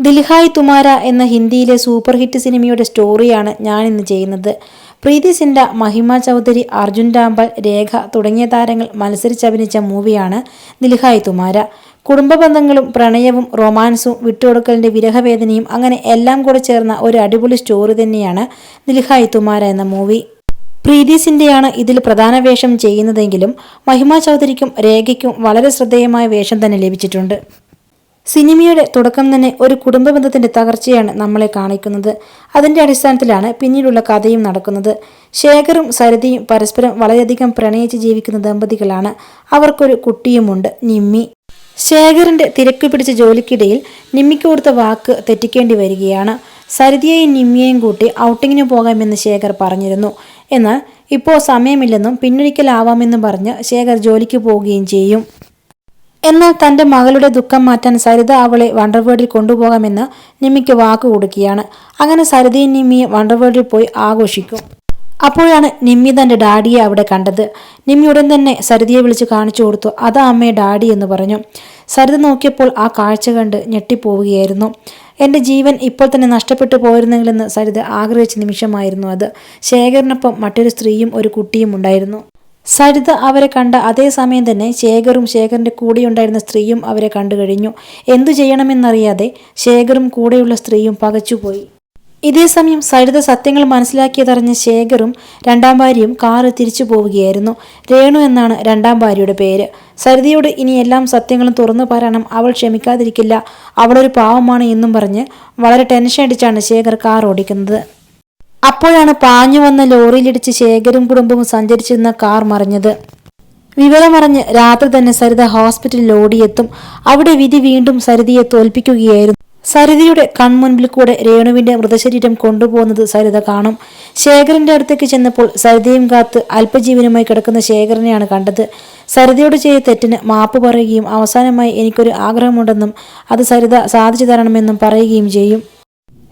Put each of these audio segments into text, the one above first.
ദിൽഹായ് തുമാര എന്ന ഹിന്ദിയിലെ super hit സിനിമയുടെ സ്റ്റോറിയാണ് ഞാനിന്ന് ചെയ്യുന്നത്. പ്രീതി സിൻഡ, മഹിമ ചൗധരി, അർജുൻ രാംപാൽ, രേഖ തുടങ്ങിയ താരങ്ങൾ മത്സരിച്ചഭിനയിച്ച മൂവിയാണ് ദിൽഹായ് തുമാര. കുടുംബ ബന്ധങ്ങളും പ്രണയവും റൊമാൻസും വിട്ടുകൊടുക്കലിന്റെ വിരഹവേദനയും അങ്ങനെ എല്ലാം കൂടെ ചേർന്ന ഒരു അടിപൊളി സ്റ്റോറി തന്നെയാണ് ദിൽഹായ് തുമാര എന്ന മൂവി. പ്രീതി സിൻഡയാണ് ഇതിൽ പ്രധാന വേഷം ചെയ്യുന്നതെങ്കിലും മഹിമ ചൗധരിക്കും രേഖയ്ക്കും വളരെ ശ്രദ്ധേയമായ വേഷം തന്നെ ലഭിച്ചിട്ടുണ്ട്. സിനിമയുടെ തുടക്കം തന്നെ ഒരു കുടുംബ ബന്ധത്തിന്റെ തകർച്ചയാണ് നമ്മളെ കാണിക്കുന്നത്. അതിന്റെ അടിസ്ഥാനത്തിലാണ് പിന്നീടുള്ള കഥയും നടക്കുന്നത്. ശേഖറും സരിതയും പരസ്പരം വളരെയധികം പ്രണയിച്ച് ജീവിക്കുന്ന ദമ്പതികളാണ്. അവർക്കൊരു കുട്ടിയുമുണ്ട്, നിമ്മി. ശേഖറിന്റെ തിരക്ക് പിടിച്ച ജോലിക്കിടയിൽ നിമ്മിക്ക് കൊടുത്ത വാക്ക് തെറ്റിക്കേണ്ടി വരികയാണ്. സരിതയെയും നിമ്മിയെയും കൂട്ടി ഔട്ടിങ്ങിന് പോകാമെന്ന് ശേഖർ പറഞ്ഞിരുന്നു. എന്നാൽ ഇപ്പോൾ സമയമില്ലെന്നും പിന്നൊരിക്കലാവാമെന്നും പറഞ്ഞ് ശേഖർ ജോലിക്ക് പോവുകയും ചെയ്യും. എന്നാൽ തന്റെ മകളുടെ ദുഃഖം മാറ്റാൻ സരിത അവളെ വണ്ടർവേൾഡിൽ കൊണ്ടുപോകാമെന്ന് നിമ്മിക്ക് വാക്ക് കൊടുക്കുകയാണ്. അങ്ങനെ സരിതയും നിമ്മിയും വണ്ടർവേൾഡിൽ പോയി ആഘോഷിക്കും. അപ്പോഴാണ് നിമ്മി തന്റെ ഡാഡിയെ അവിടെ കണ്ടത്. നിമ്മി ഉടൻ തന്നെ സരിതയെ വിളിച്ച് കാണിച്ചു കൊടുത്തു. അതാ അമ്മയെ ഡാഡി എന്ന് പറഞ്ഞു. സരിത നോക്കിയപ്പോൾ ആ കാഴ്ച കണ്ട് ഞെട്ടിപ്പോവുകയായിരുന്നു. എൻ്റെ ജീവൻ ഇപ്പോൾ തന്നെ നഷ്ടപ്പെട്ടു പോയിരുന്നെങ്കിലെന്ന് സരിത ആഗ്രഹിച്ച നിമിഷമായിരുന്നു അത്. ശേഖറിനൊപ്പം മറ്റൊരു സ്ത്രീയും ഒരു കുട്ടിയും ഉണ്ടായിരുന്നു. സരിത അവരെ കണ്ട അതേ സമയം തന്നെ ശേഖറും ശേഖറിന്റെ കൂടെയുണ്ടായിരുന്ന സ്ത്രീയും അവരെ കണ്ടു കഴിഞ്ഞു. എന്തു ചെയ്യണമെന്നറിയാതെ ശേഖറും കൂടെയുള്ള സ്ത്രീയും പകച്ചുപോയി. ഇതേ സമയം സരിത സത്യങ്ങൾ മനസ്സിലാക്കിയതറിഞ്ഞ ശേഖറും രണ്ടാം ഭാര്യയും കാറ് തിരിച്ചു പോവുകയായിരുന്നു. രേണു എന്നാണ് രണ്ടാം ഭാര്യയുടെ പേര്. സരിതയോട് ഇനി എല്ലാം സത്യങ്ങളും തുറന്നു പറയണം, അവൾ ക്ഷമിക്കാതിരിക്കില്ല, അവളൊരു പാവമാണ് എന്നും പറഞ്ഞ് വളരെ ടെൻഷൻ അടിച്ചാണ് ശേഖർ കാർ ഓടിക്കുന്നത്. അപ്പോഴാണ് പാഞ്ഞു വന്ന ലോറിയിലിടിച്ച് ശേഖരും കുടുംബവും സഞ്ചരിച്ചിരുന്ന കാർ മറിഞ്ഞത്. വിവരമറിഞ്ഞ് രാത്രി തന്നെ സരിത ഹോസ്പിറ്റലിൽ ഓടിയെത്തും. അവിടെ വിധി വീണ്ടും സരിതയെ തോൽപ്പിക്കുകയായിരുന്നു. സരിതയുടെ കൺമുൻപിൽ കൂടെ രേണുവിന്റെ മൃതശരീരം കൊണ്ടുപോകുന്നത് സരിത കാണും. ശേഖറിന്റെ അടുത്തേക്ക് ചെന്നപ്പോൾ സരിതയും കാത്ത് അല്പജീവനുമായി കിടക്കുന്ന ശേഖറിനെയാണ് കണ്ടത്. സരിതയോട് ചെയ്ത തെറ്റിന് മാപ്പ് പറയുകയും അവസാനമായി എനിക്കൊരു ആഗ്രഹമുണ്ടെന്നും അത് സരിത സാധിച്ചു തരണമെന്നും പറയുകയും ചെയ്യും.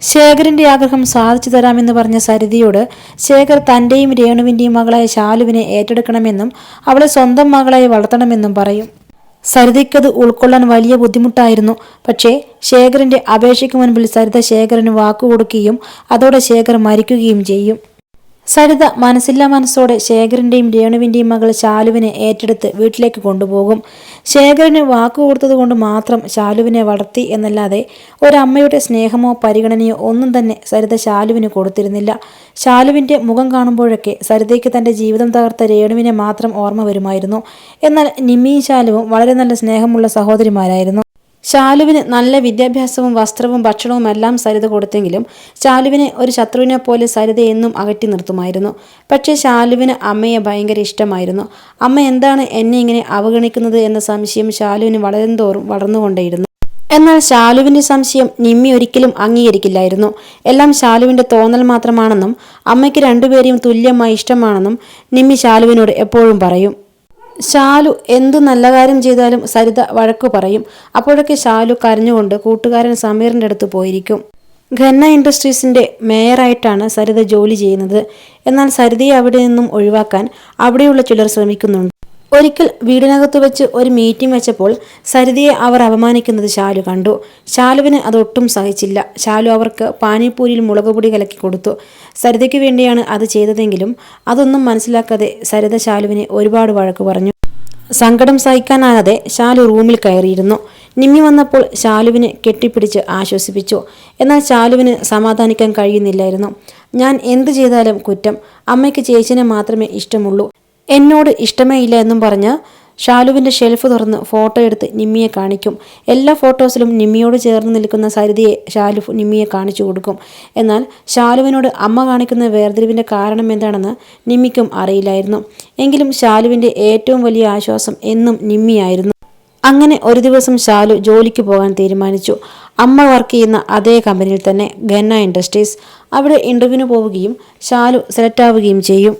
ശേഖറിന്റെ ആഗ്രഹം സാധിച്ചു തരാമെന്ന് പറഞ്ഞ സരിതയോട് ശേഖർ തന്റെയും രേണുവിന്റെയും മകളായ ശാലുവിനെ ഏറ്റെടുക്കണമെന്നും അവളെ സ്വന്തം മകളായി വളർത്തണമെന്നും പറയും. സരിതയ്ക്കത് ഉൾക്കൊള്ളാൻ വലിയ ബുദ്ധിമുട്ടായിരുന്നു. പക്ഷേ ശേഖറിന്റെ അപേക്ഷയ്ക്ക് മുൻപിൽ സരിത ശേഖറിന് വാക്കുകൊടുക്കുകയും അതോടെ ശേഖർ മരിക്കുകയും ചെയ്യും. സരിത മനസ്സില്ലാ മനസ്സോടെ ശേഖറിന്റെയും രേണുവിന്റെയും മകൾ ശാലുവിനെ ഏറ്റെടുത്ത് വീട്ടിലേക്ക് കൊണ്ടുപോകും. ശേഖറിന് വാക്കു കൊടുത്തതുകൊണ്ട് മാത്രം ശാലുവിനെ വളർത്തി എന്നല്ലാതെ ഒരമ്മയുടെ സ്നേഹമോ പരിഗണനയോ ഒന്നും തന്നെ സരിത ശാലുവിന് കൊടുത്തിരുന്നില്ല. ശാലുവിന്റെ മുഖം കാണുമ്പോഴൊക്കെ സരിതയ്ക്ക് തന്റെ ജീവിതം തകർത്ത രേണുവിനെ മാത്രം ഓർമ്മ വരുമായിരുന്നു. എന്നാൽ നിമ്മിയും ശാലുവും വളരെ നല്ല സ്നേഹമുള്ള സഹോദരിമാരായിരുന്നു. ശാലുവിന് നല്ല വിദ്യാഭ്യാസവും വസ്ത്രവും ഭക്ഷണവും എല്ലാം സരിത കൊടുത്തെങ്കിലും ശാലുവിനെ ഒരു ശത്രുവിനെ പോലെ സരിത എന്നും അകറ്റി നിർത്തുമായിരുന്നു. പക്ഷേ ശാലുവിന് അമ്മയെ ഭയങ്കര ഇഷ്ടമായിരുന്നു. അമ്മ എന്താണ് എന്നെ ഇങ്ങനെ അവഗണിക്കുന്നത് എന്ന സംശയം ശാലുവിന് വളരുന്തോറും വളർന്നുകൊണ്ടേയിരുന്നു. എന്നാൽ ശാലുവിന്റെ സംശയം നിമ്മി ഒരിക്കലും അംഗീകരിക്കില്ലായിരുന്നു. എല്ലാം ശാലുവിന്റെ തോന്നൽ മാത്രമാണെന്നും അമ്മയ്ക്ക് രണ്ടുപേരെയും തുല്യമായി ഇഷ്ടമാണെന്നും നിമ്മി ശാലുവിനോട് എപ്പോഴും പറയും. ശാലു എന്തു നല്ല കാര്യം ചെയ്താലും സരിത വഴക്കു പറയും. അപ്പോഴൊക്കെ ശാലു കരഞ്ഞുകൊണ്ട് കൂട്ടുകാരൻ സമീറിന്റെ അടുത്ത് പോയിരിക്കും. ഖന്ന ഇൻഡസ്ട്രീസിന്റെ മേയറായിട്ടാണ് സരിത ജോലി ചെയ്യുന്നത്. എന്നാൽ സരിതയെ അവിടെ നിന്നും ഒഴിവാക്കാൻ അവിടെയുള്ള ചിലർ ശ്രമിക്കുന്നുണ്ട്. ഒരിക്കൽ വീടിനകത്ത് വെച്ച് ഒരു മീറ്റിംഗ് വെച്ചപ്പോൾ സരിതയെ അവർ അപമാനിക്കുന്നത് ശാലു കണ്ടു. ശാലുവിന് അതൊട്ടും സഹിച്ചില്ല. ശാലു അവർക്ക് പാനിപ്പൂരിയിൽ മുളകുപൊടി കലക്കി കൊടുത്തു. സരിതയ്ക്ക് വേണ്ടിയാണ് അത് ചെയ്തതെങ്കിലും അതൊന്നും മനസ്സിലാക്കാതെ സരിത ശാലുവിനെ ഒരുപാട് വഴക്ക് പറഞ്ഞു. സങ്കടം സഹിക്കാനാകാതെ ശാലു റൂമിൽ കയറിയിരുന്നു. നിമ്മി വന്നപ്പോൾ ശാലുവിനെ കെട്ടിപ്പിടിച്ച് ആശ്വസിപ്പിച്ചു. എന്നാൽ ശാലുവിന് സമാധാനിക്കാൻ കഴിയുന്നില്ലായിരുന്നു. ഞാൻ എന്ത് ചെയ്താലും കുറ്റം, അമ്മയ്ക്ക് ചേച്ചിനെ മാത്രമേ ഇഷ്ടമുള്ളൂ, എന്നോട് ഇഷ്ടമേ ഇല്ല എന്നും പറഞ്ഞ് ശാലുവിൻ്റെ ഷെൽഫ് തുറന്ന് ഫോട്ടോ എടുത്ത് നിമ്മിയെ കാണിക്കും. എല്ലാ ഫോട്ടോസിലും നിമ്മിയോട് ചേർന്ന് നിൽക്കുന്ന സരിതയെ ശാലു നിമ്മിയെ കാണിച്ചു കൊടുക്കും. എന്നാൽ ശാലുവിനോട് അമ്മ കാണിക്കുന്ന വേർതിരിവിൻ്റെ കാരണം എന്താണെന്ന് നിമ്മിക്കും അറിയില്ലായിരുന്നു. എങ്കിലും ശാലുവിൻ്റെ ഏറ്റവും വലിയ ആശ്വാസം എന്നും നിമ്മിയായിരുന്നു. അങ്ങനെ ഒരു ദിവസം ശാലു ജോലിക്ക് പോകാൻ തീരുമാനിച്ചു. അമ്മ വർക്ക് ചെയ്യുന്ന അതേ കമ്പനിയിൽ തന്നെ, ഖന്ന ഇൻഡസ്ട്രീസ്. അവിടെ ഇൻ്റർവ്യൂവിന് പോവുകയും ശാലു സെലക്ട് ആവുകയും ചെയ്യും.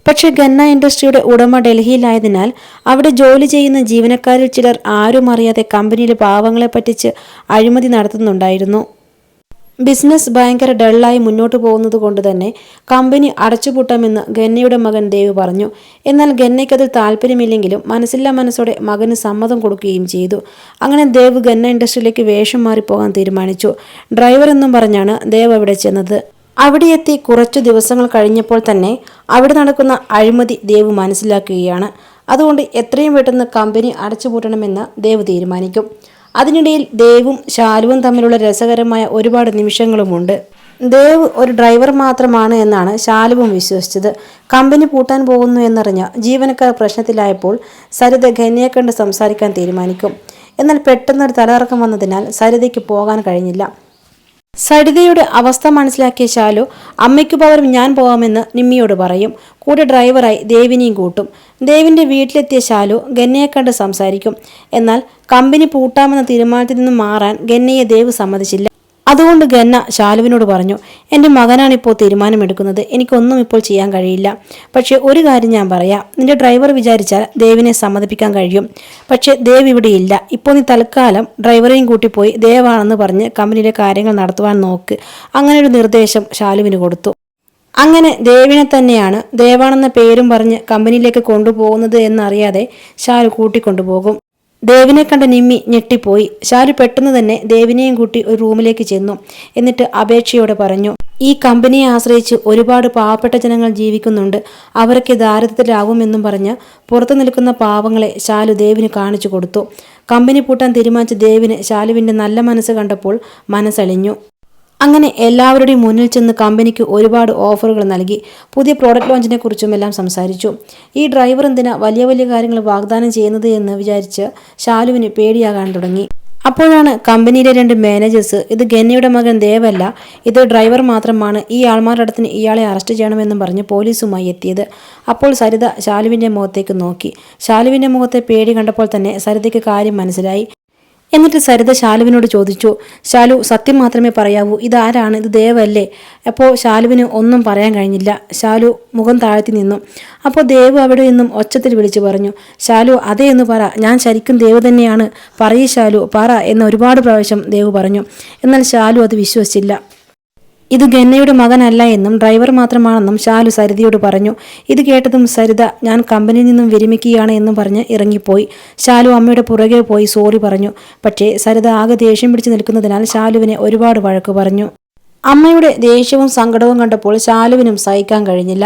പക്ഷേ ഖന്ന ഇൻഡസ്ട്രിയുടെ ഉടമ ഡൽഹിയിലായതിനാൽ അവിടെ ജോലി ചെയ്യുന്ന ജീവനക്കാരിൽ ചിലർ ആരും അറിയാതെ കമ്പനിയിലെ പാവങ്ങളെ പറ്റിച്ച് അഴിമതി നടത്തുന്നുണ്ടായിരുന്നു. ബിസിനസ് ഭയങ്കര ഡള്ളായി മുന്നോട്ട് പോകുന്നത് കൊണ്ട് തന്നെ കമ്പനി അടച്ചുപൂട്ടാമെന്ന് ഗന്നയുടെ മകൻ ദേവ് പറഞ്ഞു. എന്നാൽ ഗന്നയ്ക്കതിൽ താല്പര്യമില്ലെങ്കിലും മനസ്സില്ലാ മനസ്സോടെ മകന് സമ്മതം കൊടുക്കുകയും ചെയ്തു. അങ്ങനെ ദേവ് ഗന്ന ഇൻഡസ്ട്രിയിലേക്ക് വേഷം മാറിപ്പോകാൻ തീരുമാനിച്ചു. ഡ്രൈവർ എന്നും പറഞ്ഞാണ് ദേവ് അവിടെ ചെന്നത്. അവിടെ എത്തി കുറച്ചു ദിവസങ്ങൾ കഴിഞ്ഞപ്പോൾ തന്നെ അവിടെ നടക്കുന്ന അഴിമതി ദേവ് മനസ്സിലാക്കുകയാണ്. അതുകൊണ്ട് എത്രയും പെട്ടെന്ന് കമ്പനി അടച്ചുപൂട്ടണമെന്ന് ദേവ് തീരുമാനിക്കും. അതിനിടയിൽ ദേവും ശാലുവും തമ്മിലുള്ള രസകരമായ ഒരുപാട് നിമിഷങ്ങളുമുണ്ട്. ദേവ് ഒരു ഡ്രൈവർ മാത്രമാണ് എന്നാണ് ശാലുവും വിശ്വസിച്ചത്. കമ്പനി പൂട്ടാൻ പോകുന്നു എന്നറിഞ്ഞ ജീവനക്കാർ പ്രശ്നത്തിലായപ്പോൾ സരിത ഖന്നയെ കണ്ട് സംസാരിക്കാൻ തീരുമാനിക്കും. എന്നാൽ പെട്ടെന്നൊരു തലകറക്കം വന്നതിനാൽ സരിതയ്ക്ക് പോകാൻ കഴിഞ്ഞില്ല. സരിതയുടെ അവസ്ഥ മനസ്സിലാക്കിയ ശാലു അമ്മയ്ക്കു പകരം ഞാൻ പോകാമെന്ന് നിമ്മിയോട് പറയും. കൂടെ ഡ്രൈവറായി ദേവിനെയും കൂട്ടും. ദേവിൻ്റെ വീട്ടിലെത്തിയ ശാലു ഗന്നയെ കണ്ട് സംസാരിക്കും. എന്നാൽ കമ്പനി പൂട്ടാമെന്ന തീരുമാനത്തിൽ നിന്നും മാറാൻ ഗന്നയെ ദേവ് സമ്മതിച്ചില്ല. അതുകൊണ്ട് ഗന്ന ശാലുവിനോട് പറഞ്ഞു, എൻ്റെ മകനാണിപ്പോൾ തീരുമാനമെടുക്കുന്നത്, എനിക്കൊന്നും ഇപ്പോൾ ചെയ്യാൻ കഴിയില്ല. പക്ഷേ ഒരു കാര്യം ഞാൻ പറയാം, നിന്റെ ഡ്രൈവർ വിചാരിച്ചാൽ ദേവിനെ സമ്മതിപ്പിക്കാൻ കഴിയും. പക്ഷേ ദേവ് ഇവിടെ ഇല്ല. ഇപ്പോൾ നീ തൽക്കാലം ഡ്രൈവറെയും കൂട്ടിപ്പോയി ദേവാണെന്ന് പറഞ്ഞ് കമ്പനിയിലെ കാര്യങ്ങൾ നടത്തുവാൻ നോക്ക്. അങ്ങനെ ഒരു നിർദ്ദേശം ശാലുവിന് കൊടുത്തു. അങ്ങനെ ദേവിനെ തന്നെയാണ് ദേവാണെന്ന പേരും പറഞ്ഞ് കമ്പനിയിലേക്ക് കൊണ്ടുപോകുന്നത് എന്നറിയാതെ ശാലു കൂട്ടിക്കൊണ്ടുപോകും. ദേവിനെ കണ്ട നിമ്മി ഞെട്ടിപ്പോയി. ശാലു പെട്ടെന്ന് തന്നെ ദേവിനെയും കൂട്ടി ഒരു റൂമിലേക്ക് ചെന്നു. എന്നിട്ട് അപേക്ഷയോടെ പറഞ്ഞു, ഈ കമ്പനിയെ ആശ്രയിച്ച് ഒരുപാട് പാവപ്പെട്ട ജനങ്ങൾ ജീവിക്കുന്നുണ്ട്. അവരൊക്കെ ദാരിദ്ര്യത്തിലാവുമെന്നും പറഞ്ഞ് പുറത്തു നിൽക്കുന്ന പാവങ്ങളെ ശാലു ദേവിന് കാണിച്ചു കൊടുത്തു. കമ്പനി പൂട്ടാൻ തീരുമാനിച്ച ദേവിന് ശാലുവിൻ്റെ നല്ല മനസ്സ് കണ്ടപ്പോൾ മനസ്സലിഞ്ഞു. അങ്ങനെ എല്ലാവരുടെയും മുന്നിൽ ചെന്ന് കമ്പനിക്ക് ഒരുപാട് ഓഫറുകൾ നൽകി. പുതിയ പ്രോഡക്റ്റ് ലോഞ്ചിനെ കുറിച്ചുമെല്ലാം സംസാരിച്ചു. ഈ ഡ്രൈവർ എന്തിനാ വലിയ വലിയ കാര്യങ്ങൾ വാഗ്ദാനം ചെയ്യുന്നത് എന്ന് വിചാരിച്ച് ശാലുവിന് പേടിയാകാൻ തുടങ്ങി. അപ്പോഴാണ് കമ്പനിയിലെ 2 മാനേജേഴ്സ് ഇത് ഗന്നയുടെ മകൻ ദേവല്ല, ഇത് ഡ്രൈവർ മാത്രമാണ്, ഈ ആൾമാരുടെ അടുത്തിന് ഇയാളെ അറസ്റ്റ് ചെയ്യണമെന്നും പറഞ്ഞ് പോലീസുമായി എത്തിയത്. അപ്പോൾ സരിത ശാലുവിൻ്റെ മുഖത്തേക്ക് നോക്കി. ശാലുവിൻ്റെ മുഖത്തെ പേടി കണ്ടപ്പോൾ തന്നെ സരിതയ്ക്ക് കാര്യം മനസ്സിലായി. എന്നിട്ട് സരിത ശാലുവിനോട് ചോദിച്ചു, ശാലു സത്യം മാത്രമേ പറയാവൂ, ഇതാരാണ്, ഇത് ദേവല്ലേ? അപ്പോൾ ശാലുവിന് ഒന്നും പറയാൻ കഴിഞ്ഞില്ല. ശാലു മുഖം താഴ്ത്തി നിന്നു. അപ്പോൾ ദേവ് അവിടെ നിന്നും ഒച്ചത്തിൽ വിളിച്ചു പറഞ്ഞു, ശാലു അതേ എന്ന് പറ, ഞാൻ ശരിക്കും ദേവ് തന്നെയാണ്, പറയൂ ശാലു പറ എന്ന് ഒരുപാട് പ്രാവശ്യം ദേവ് പറഞ്ഞു. എന്നാൽ ശാലു അത് വിശ്വസിച്ചില്ല. ഇത് ഗന്നയുടെ മകനല്ല എന്നും ഡ്രൈവർ മാത്രമാണെന്നും ശാലു സരിതയോട് പറഞ്ഞു. ഇത് കേട്ടതും സരിത ഞാൻ കമ്പനിയിൽ നിന്നും വിരമിക്കുകയാണ് എന്നും പറഞ്ഞ് ഇറങ്ങിപ്പോയി. ശാലു അമ്മയുടെ പുറകെ പോയി സോറി പറഞ്ഞു. പക്ഷേ സരിത ആകെ ദേഷ്യം പിടിച്ച് നിൽക്കുന്നതിനാൽ ശാലുവിനെ ഒരുപാട് വഴക്ക് പറഞ്ഞു. അമ്മയുടെ ദേഷ്യവും സങ്കടവും കണ്ടപ്പോൾ ശാലുവിനും സഹിക്കാൻ കഴിഞ്ഞില്ല.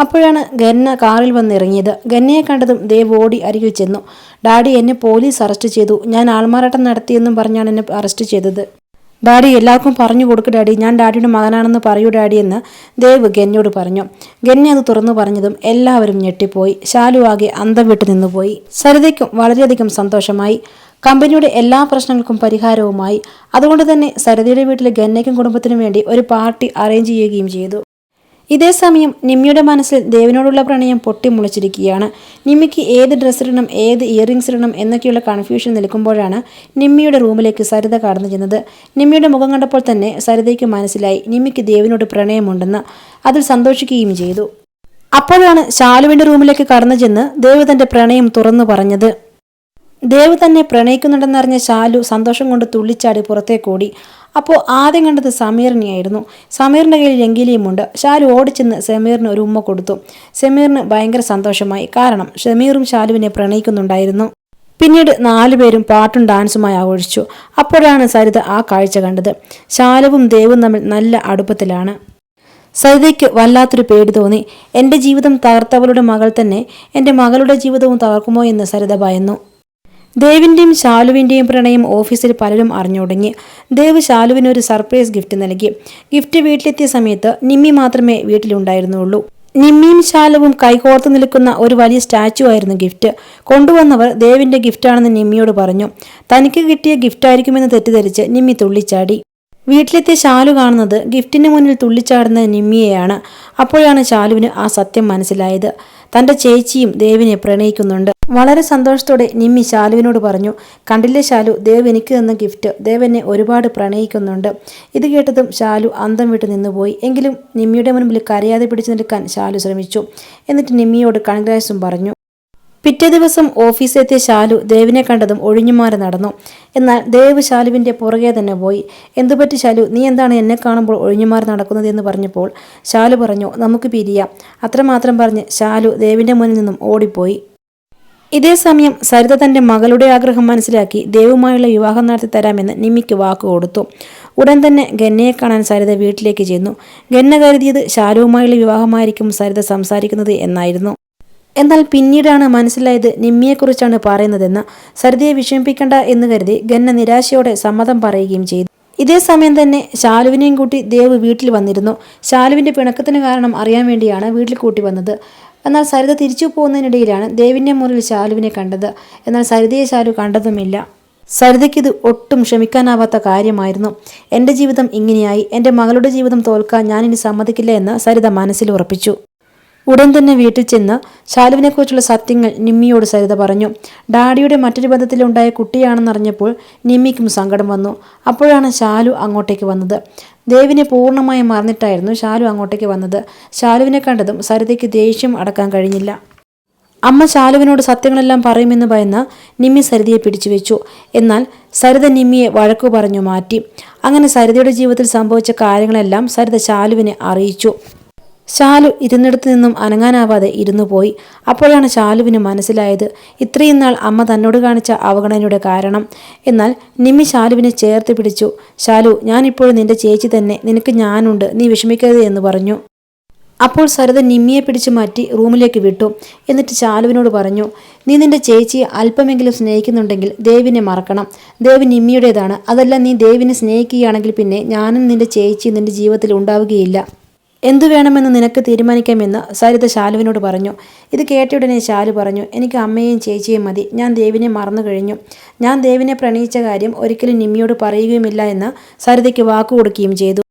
അപ്പോഴാണ് ഗന്ന കാറിൽ വന്നിറങ്ങിയത്. ഗന്നയെ കണ്ടതും ദേവ് ഓടി അരികിൽ ചെന്നു. ഡാഡി, എന്നെ പോലീസ് അറസ്റ്റ് ചെയ്തു. ഞാൻ ആൾമാറാട്ടം നടത്തിയെന്നും പറഞ്ഞാണ് എന്നെ അറസ്റ്റ് ചെയ്തത്. ഡാഡി എല്ലാവർക്കും പറഞ്ഞു കൊടുക്ക് ഡാഡി, ഞാൻ ഡാഡിയുടെ മകനാണെന്ന് പറയൂ ഡാഡി എന്ന് ദേവ് ഗന്നയോട് പറഞ്ഞു. ഗന്ന അത് തുറന്നു പറഞ്ഞതും എല്ലാവരും ഞെട്ടിപ്പോയി. ശാലു ആകെ അന്തം വിട്ട് നിന്നുപോയി. സരിതയ്ക്കും വളരെയധികം സന്തോഷമായി. കമ്പനിയുടെ എല്ലാ പ്രശ്നങ്ങൾക്കും പരിഹാരവുമായി. അതുകൊണ്ട് തന്നെ സരിതയുടെ വീട്ടിലെ ഗന്നയ്ക്കും കുടുംബത്തിനും വേണ്ടി ഒരു പാർട്ടി അറേഞ്ച് ചെയ്യുകയും ചെയ്തു. ഇതേസമയം നിമ്മിയുടെ മനസ്സിൽ ദേവിനോടുള്ള പ്രണയം പൊട്ടിമുളച്ചിരിക്കുകയാണ്. നിമ്മിക്ക് ഏത് ഡ്രസ്സ് ഇടണം, ഏത് ഇയറിങ്സ് ഇടണം എന്നൊക്കെയുള്ള കൺഫ്യൂഷൻ നിൽക്കുമ്പോഴാണ് നിമ്മിയുടെ റൂമിലേക്ക് സരിത കടന്നു ചെന്നത്. നിമ്മിയുടെ മുഖം കണ്ടപ്പോൾ തന്നെ സരിതയ്ക്ക് മനസ്സിലായി നിമ്മിക്ക് ദേവിനോട് പ്രണയമുണ്ടെന്ന്. അതിൽ സന്തോഷിക്കുകയും ചെയ്തു. അപ്പോഴാണ് ശാലുവിൻ്റെ റൂമിലേക്ക് കടന്നു ചെന്ന് ദേവ് തൻ്റെ പ്രണയം തുറന്നു പറഞ്ഞത്. ദേവ് തന്നെ പ്രണയിക്കുന്നുണ്ടെന്നറിഞ്ഞ ശാലു സന്തോഷം കൊണ്ട് തുള്ളിച്ചാടി പുറത്തേക്കോടി. അപ്പോൾ ആദ്യം കണ്ടത് സമീറിനെയായിരുന്നു. സമീറിൻ്റെ കയ്യിൽ രംഗീലിയുമുണ്ട്. ശാലു ഓടിച്ചെന്ന് സമീറിന് ഒരു ഉമ്മ കൊടുത്തു. സമീറിന് ഭയങ്കര സന്തോഷമായി. കാരണം സമീറും ശാലുവിനെ പ്രണയിക്കുന്നുണ്ടായിരുന്നു. പിന്നീട് 4 പേരും പാട്ടും ഡാൻസുമായി ആഘോഷിച്ചു. അപ്പോഴാണ് സരിത ആ കാഴ്ച കണ്ടത്. ശാലുവും ദേവും തമ്മിൽ നല്ല അടുപ്പത്തിലാണ്. സരിതയ്ക്ക് വല്ലാത്തൊരു പേടി തോന്നി. എൻ്റെ ജീവിതം തകർത്തവളുടെ മകൾ തന്നെ എൻ്റെ മകളുടെ ജീവിതവും തകർക്കുമോ എന്ന് സരിത ഭയന്നു. ദേവിൻ്റെയും ശാലുവിൻ്റെയും പ്രണയം ഓഫീസിൽ പലരും അറിഞ്ഞു തുടങ്ങി. ദേവ് ശാലുവിന് ഒരു സർപ്രൈസ് ഗിഫ്റ്റ് നൽകി. ഗിഫ്റ്റ് വീട്ടിലെത്തിയ സമയത്ത് നിമ്മി മാത്രമേ വീട്ടിലുണ്ടായിരുന്നുള്ളൂ. നിമ്മിയും ശാലുവും കൈകോർത്ത് നിൽക്കുന്ന ഒരു വലിയ സ്റ്റാച്ചു ആയിരുന്നു ഗിഫ്റ്റ്. കൊണ്ടുവന്നവർ ദേവിൻ്റെ ഗിഫ്റ്റാണെന്ന് നിമ്മിയോട് പറഞ്ഞു. തനിക്ക് കിട്ടിയ ഗിഫ്റ്റായിരിക്കുമെന്ന് തെറ്റിദ്ധരിച്ച് നിമ്മി തുള്ളിച്ചാടി. വീട്ടിലെത്തിയ ശാലു കാണുന്നത് ഗിഫ്റ്റിന് മുന്നിൽ തുള്ളിച്ചാടുന്ന നിമ്മിയെയാണ്. അപ്പോഴാണ് ശാലുവിന് ആ സത്യം മനസ്സിലായത്. തൻ്റെ ചേച്ചിയും ദേവിനെ പ്രണയിക്കുന്നുണ്ട്. വളരെ സന്തോഷത്തോടെ നിമ്മി ശാലുവിനോട് പറഞ്ഞു, കണ്ടില്ലേ ശാലു, ദേവ് എനിക്ക് തന്ന ഗിഫ്റ്റ്, ദേവ് എന്നെ ഒരുപാട് പ്രണയിക്കുന്നുണ്ട്. ഇത് കേട്ടതും ശാലു അന്തം വിട്ട് നിന്നുപോയി. എങ്കിലും നിമ്മിയുടെ മുൻപിൽ കരയാതെ പിടിച്ചു നിൽക്കാൻ ശാലു ശ്രമിച്ചു. എന്നിട്ട് നിമ്മിയോട് കൺഗ്രാറ്റ്സും പറഞ്ഞു. പിറ്റേ ദിവസം ഓഫീസിലെത്തിയ ശാലു ദേവിനെ കണ്ടതും ഒഴിഞ്ഞുമാറി നടന്നു. എന്നാൽ ദേവ് ശാലുവിൻ്റെ പുറകെ തന്നെ പോയി. എന്തുപറ്റി ശാലു, നീ എന്താണ് എന്നെ കാണുമ്പോൾ ഒഴിഞ്ഞുമാറി നടക്കുന്നത് എന്ന് പറഞ്ഞപ്പോൾ ശാലു പറഞ്ഞു, നമുക്ക് പിരിയാം. അത്രമാത്രം പറഞ്ഞ് ശാലു ദേവിൻ്റെ മുന്നിൽ നിന്നും ഓടിപ്പോയി. ഇതേ സമയം സരിത തൻ്റെ മകളുടെ ആഗ്രഹം മനസ്സിലാക്കി ദേവുമായുള്ള വിവാഹം നടത്തി തരാമെന്ന് നിമ്മിക്ക് വാക്ക് കൊടുത്തു. ഉടൻ തന്നെ ഗന്നയെ കാണാൻ സരിത വീട്ടിലേക്ക് ചെന്നു. ഗന്ന കരുതിയത് ശാലുവുമായുള്ള വിവാഹമായിരിക്കും സരിത സംസാരിക്കുന്നത് എന്നായിരുന്നു. എന്നാൽ പിന്നീടാണ് മനസ്സിലായത് നിമ്മിയെക്കുറിച്ചാണ് പറയുന്നതെന്ന്. സരിതയെ വിഷമിപ്പിക്കണ്ട എന്ന് കരുതി ഗന്ന നിരാശയോടെ സമ്മതം പറയുകയും ചെയ്തു. ഇതേ സമയം തന്നെ ശാലുവിനെയും കൂട്ടി ദേവ് വീട്ടിൽ വന്നിരുന്നു. ശാലുവിൻ്റെ പിണക്കത്തിന് കാരണം അറിയാൻ വേണ്ടിയാണ് വീട്ടിൽ കൂട്ടി വന്നത്. എന്നാൽ സരിത തിരിച്ചു പോകുന്നതിനിടയിലാണ് ദേവിൻ്റെ മുറിയിൽ ശാലുവിനെ കണ്ടത്. എന്നാൽ സരിതയെ ശാലു കണ്ടതുമില്ല. സരിതയ്ക്കിത് ഒട്ടും ക്ഷമിക്കാനാവാത്ത കാര്യമായിരുന്നു. എൻ്റെ ജീവിതം ഇങ്ങനെയായി, എൻ്റെ മകളുടെ ജീവിതം തോൽക്കാൻ ഞാനിനി സമ്മതിക്കില്ല എന്ന് സരിത മനസ്സിൽ ഉറപ്പിച്ചു. ഉടൻ തന്നെ വീട്ടിൽ ചെന്ന് ശാലുവിനെക്കുറിച്ചുള്ള സത്യങ്ങൾ നിമ്മിയോട് സരിത പറഞ്ഞു. ഡാഡിയുടെ മറ്റൊരു ബന്ധത്തിലുണ്ടായ കുട്ടിയാണെന്നറിഞ്ഞപ്പോൾ നിമ്മിക്കും സങ്കടം വന്നു. അപ്പോഴാണ് ശാലു അങ്ങോട്ടേക്ക് വന്നത്. ദേവിനെ പൂർണ്ണമായും മറന്നിട്ടായിരുന്നു ശാലു അങ്ങോട്ടേക്ക് വന്നത്. ശാലുവിനെ കണ്ടതും സരിതയ്ക്ക് ദേഷ്യം അടക്കാൻ കഴിഞ്ഞില്ല. അമ്മ ശാലുവിനോട് സത്യങ്ങളെല്ലാം പറയുമെന്ന് ഭയന്ന് നിമ്മി സരിതയെ പിടിച്ചുവെച്ചു. എന്നാൽ സരിത നിമ്മിയെ വഴക്കു പറഞ്ഞു മാറ്റി. അങ്ങനെ സരിതയുടെ ജീവിതത്തിൽ സംഭവിച്ച കാര്യങ്ങളെല്ലാം സരിത ശാലുവിനെ അറിയിച്ചു. ശാലു ഇരുന്നിടത്തു നിന്നും അനങ്ങാനാവാതെ ഇരുന്നു പോയി. അപ്പോഴാണ് ശാലുവിന് മനസ്സിലായത് ഇത്രയും നാൾ അമ്മ തന്നോട് കാണിച്ച അവഗണനയുടെ കാരണം. എന്നാൽ നിമ്മി ശാലുവിനെ ചേർത്ത് പിടിച്ചു. ശാലു, ഞാനിപ്പോഴും നിന്റെ ചേച്ചി തന്നെ, നിനക്ക് ഞാനുണ്ട്, നീ വിഷമിക്കരുത് എന്ന് പറഞ്ഞു. അപ്പോൾ സരിത നിമ്മിയെ പിടിച്ചു മാറ്റി റൂമിലേക്ക് വിട്ടു. എന്നിട്ട് ശാലുവിനോട് പറഞ്ഞു, നീ നിന്റെ ചേച്ചിയെ അല്പമെങ്കിലും സ്നേഹിക്കുന്നുണ്ടെങ്കിൽ ദേവിനെ മറക്കണം. ദേവ് നിമ്മിയുടേതാണ്. അതല്ല, നീ ദേവിനെ സ്നേഹിക്കുകയാണെങ്കിൽ പിന്നെ ഞാനും നിന്റെ ചേച്ചി നിന്റെ ജീവിതത്തിൽ ഉണ്ടാവുകയില്ല. എന്തു വേണമെന്ന് നിനക്ക് തീരുമാനിക്കാമെന്ന് സരിത ശാലുവിനോട് പറഞ്ഞു. ഇത് കേട്ടയുടനെ ശാലു പറഞ്ഞു, എനിക്ക് അമ്മയെയും ചേച്ചിയെയും മതി. ഞാൻ ദേവിനെ മറന്നു കഴിഞ്ഞു. ഞാൻ ദേവിനെ പ്രണയിച്ച കാര്യം ഒരിക്കലും നിമ്മിയോട് പറയുകയുമില്ല എന്ന് സരിതയ്ക്ക് വാക്കു കൊടുക്കുകയും ചെയ്തു.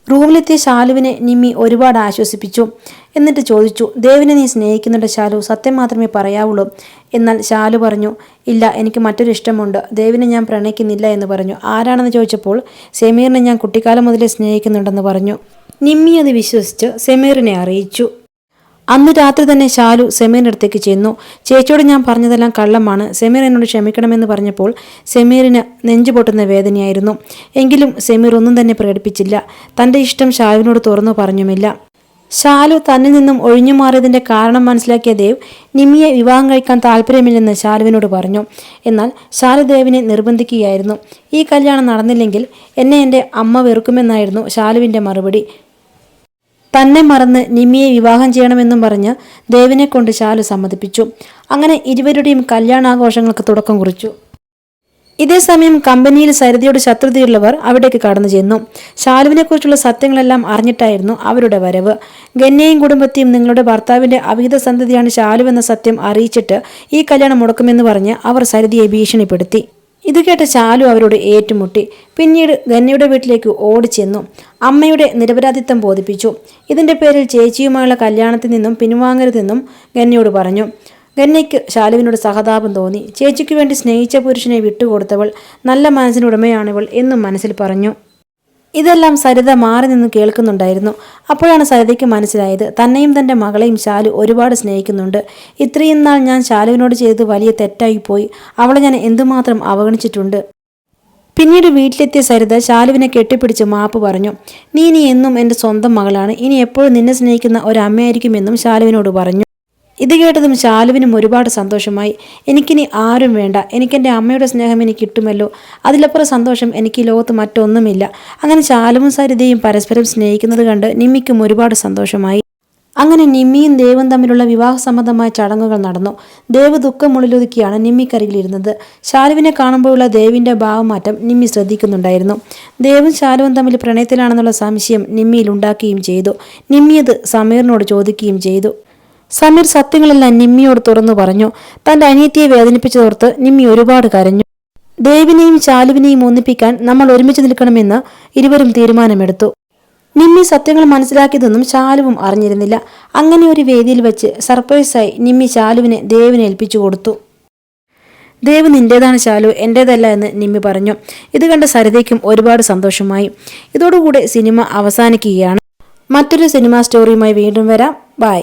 റൂമിലെത്തിയ ശാലുവിനെ നിമ്മി ഒരുപാട് ആശ്വസിപ്പിച്ചു. എന്നിട്ട് ചോദിച്ചു, ദേവിനെ നീ സ്നേഹിക്കുന്നുണ്ട് ശാലു, സത്യം മാത്രമേ പറയാവുള്ളൂ. എന്നാൽ ശാലു പറഞ്ഞു, ഇല്ല, എനിക്ക് മറ്റൊരു ഇഷ്ടമുണ്ട്. ദേവിനെ ഞാൻ പ്രണയിക്കുന്നില്ല എന്ന് പറഞ്ഞു. ആരാണെന്ന് ചോദിച്ചപ്പോൾ സെമീറിനെ ഞാൻ കുട്ടിക്കാലം മുതലേ സ്നേഹിക്കുന്നുണ്ടെന്ന് പറഞ്ഞു. നിമ്മി അത് വിശ്വസിച്ച് സെമീറിനെ അറിയിച്ചു. അന്ന് രാത്രി തന്നെ ശാലു സെമീറിൻ്റെ അടുത്തേക്ക് ചെന്നു. ചേച്ചിയോട് ഞാൻ പറഞ്ഞതെല്ലാം കള്ളമാണ്, സെമീർ എന്നോട് ക്ഷമിക്കണമെന്ന് പറഞ്ഞപ്പോൾ സെമീറിന് നെഞ്ചു പൊട്ടുന്ന വേദനയായിരുന്നു. എങ്കിലും സെമീർ ഒന്നും തന്നെ പ്രകടിപ്പിച്ചില്ല. തൻ്റെ ഇഷ്ടം ശാലുവിനോട് തുറന്നു പറഞ്ഞുമില്ല. ശാലു തന്നിൽ നിന്നും ഒഴിഞ്ഞു മാറിയതിൻ്റെ കാരണം മനസ്സിലാക്കിയ ദേവ് നിമ്മിയെ വിവാഹം കഴിക്കാൻ താല്പര്യമില്ലെന്ന് ശാലുവിനോട് പറഞ്ഞു. എന്നാൽ ശാലു ദേവിനെ നിർബന്ധിക്കുകയായിരുന്നു. ഈ കല്യാണം നടന്നില്ലെങ്കിൽ എന്നെ എൻ്റെ അമ്മ വെറുക്കുമെന്നായിരുന്നു ശാലുവിൻ്റെ മറുപടി. തന്നെ മറന്ന് നിമ്മിയെ വിവാഹം ചെയ്യണമെന്നും പറഞ്ഞ് ദേവിനെ കൊണ്ട് ശാലു സമ്മതിപ്പിച്ചു. അങ്ങനെ ഇരുവരുടെയും കല്യാണാഘോഷങ്ങൾക്ക് തുടക്കം കുറിച്ചു. ഇതേ സമയം കമ്പനിയിൽ സരിതയോട് ശത്രുതയുള്ളവർ അവിടേക്ക് കടന്നു ചെന്നു. ശാലുവിനെക്കുറിച്ചുള്ള സത്യങ്ങളെല്ലാം അറിഞ്ഞിട്ടായിരുന്നു അവരുടെ വരവ്. ഗന്നയും കുടുംബത്തെയും നിങ്ങളുടെ ഭർത്താവിൻ്റെ അവിഹിത സന്തതിയാണ് ശാലുവെന്ന സത്യം അറിയിച്ചിട്ട് ഈ കല്യാണം മുടക്കുമെന്ന് പറഞ്ഞ് അവർ സരിതയെ ഭീഷണിപ്പെടുത്തി. ഇത് കേട്ട ശാലു അവരോട് ഏറ്റുമുട്ടി. പിന്നീട് ഗന്നയുടെ വീട്ടിലേക്ക് ഓടിച്ചെന്നു. അമ്മയുടെ നിരപരാധിത്വം ബോധിപ്പിച്ചു. ഇതിൻ്റെ പേരിൽ ചേച്ചിയുമായുള്ള കല്യാണത്തിൽ നിന്നും പിൻവാങ്ങരുതെന്നും ഗന്നയോട് പറഞ്ഞു. ഗന്നയ്ക്ക് ശാലുവിനോട് സഹതാപം തോന്നി. ചേച്ചിക്ക് വേണ്ടി സ്നേഹിച്ച പുരുഷനെ വിട്ടുകൊടുത്തവൾ, നല്ല മനസ്സിനുടമയാണിവൾ എന്നും മനസ്സിൽ പറഞ്ഞു. ഇതെല്ലാം സരിത മാറി നിന്ന് കേൾക്കുന്നുണ്ടായിരുന്നു. അപ്പോഴാണ് സരിതയ്ക്ക് മനസ്സിലായത് തന്നെയും തൻ്റെ മകളെയും ശാലു ഒരുപാട് സ്നേഹിക്കുന്നുണ്ട്. ഇത്രയും നാൾ ഞാൻ ശാലുവിനോട് ചെയ്തത് വലിയ തെറ്റായിപ്പോയി. അവളെ ഞാൻ എന്തുമാത്രം അവഗണിച്ചിട്ടുണ്ട്. പിന്നീട് വീട്ടിലെത്തിയ സരിത ശാലുവിനെ കെട്ടിപ്പിടിച്ച് മാപ്പ് പറഞ്ഞു. നീ ഇനി എന്നും എൻ്റെ സ്വന്തം മകളാണ്. ഇനി എപ്പോഴും നിന്നെ സ്നേഹിക്കുന്ന ഒരമ്മയായിരിക്കുമെന്നും ശാലുവിനോട് പറഞ്ഞു. ഇത് കേട്ടതും ശാലുവിനും ഒരുപാട് സന്തോഷമായി. എനിക്കിനി ആരും വേണ്ട, എനിക്കെൻ്റെ അമ്മയുടെ സ്നേഹം എനിക്ക് കിട്ടുമല്ലോ, അതിലപ്പുറം സന്തോഷം എനിക്ക് ഈ ലോകത്ത് മറ്റൊന്നുമില്ല. അങ്ങനെ ശാലുവും സരിതയും പരസ്പരം സ്നേഹിക്കുന്നത് കണ്ട് നിമ്മിക്കും ഒരുപാട് സന്തോഷമായി. അങ്ങനെ നിമ്മിയും ദേവും തമ്മിലുള്ള വിവാഹ സംബന്ധമായ ചടങ്ങുകൾ നടന്നു. ദേവ് ദുഃഖമുള്ളിലൊതുക്കിയാണ് നിമ്മിക്കരികിലിരുന്നത്. ശാലുവിനെ കാണുമ്പോഴുള്ള ദേവിൻ്റെ ഭാവമാറ്റം നിമ്മി ശ്രദ്ധിക്കുന്നുണ്ടായിരുന്നു. ദേവും ശാലുവും തമ്മിൽ പ്രണയത്തിലാണെന്നുള്ള സംശയം നിമ്മിയിൽ ഉണ്ടാക്കുകയും ചെയ്തു. നിമ്മി അത് സമീറിനോട് ചോദിക്കുകയും ചെയ്തു. സമീർ സത്യങ്ങളെല്ലാം നിമ്മിയോട് തുറന്നു പറഞ്ഞു. തൻ്റെ അനിയത്തിയെ വേദനിപ്പിച്ചതോർത്ത് നിമ്മി ഒരുപാട് കരഞ്ഞു. ദേവിനെയും ശാലുവിനെയും ഒന്നിപ്പിക്കാൻ നമ്മൾ ഒരുമിച്ച് നിൽക്കണമെന്ന് ഇരുവരും തീരുമാനമെടുത്തു. നിമ്മി സത്യങ്ങൾ മനസ്സിലാക്കിയതൊന്നും ശാലുവും അറിഞ്ഞിരുന്നില്ല. അങ്ങനെ ഒരു വേദിയിൽ വെച്ച് സർപ്രൈസായി നിമ്മി ശാലുവിനെ ദേവിനെ ഏൽപ്പിച്ചു കൊടുത്തു. ദേവ് നിന്റേതാണ് ശാലു, എൻ്റേതല്ല എന്ന് നിമ്മി പറഞ്ഞു. ഇത് കണ്ട സരിതയ്ക്കും ഒരുപാട് സന്തോഷമായി. ഇതോടുകൂടെ സിനിമ അവസാനിക്കുകയാണ്. മറ്റൊരു സിനിമാ സ്റ്റോറിയുമായി വീണ്ടും വരാം. ബൈ.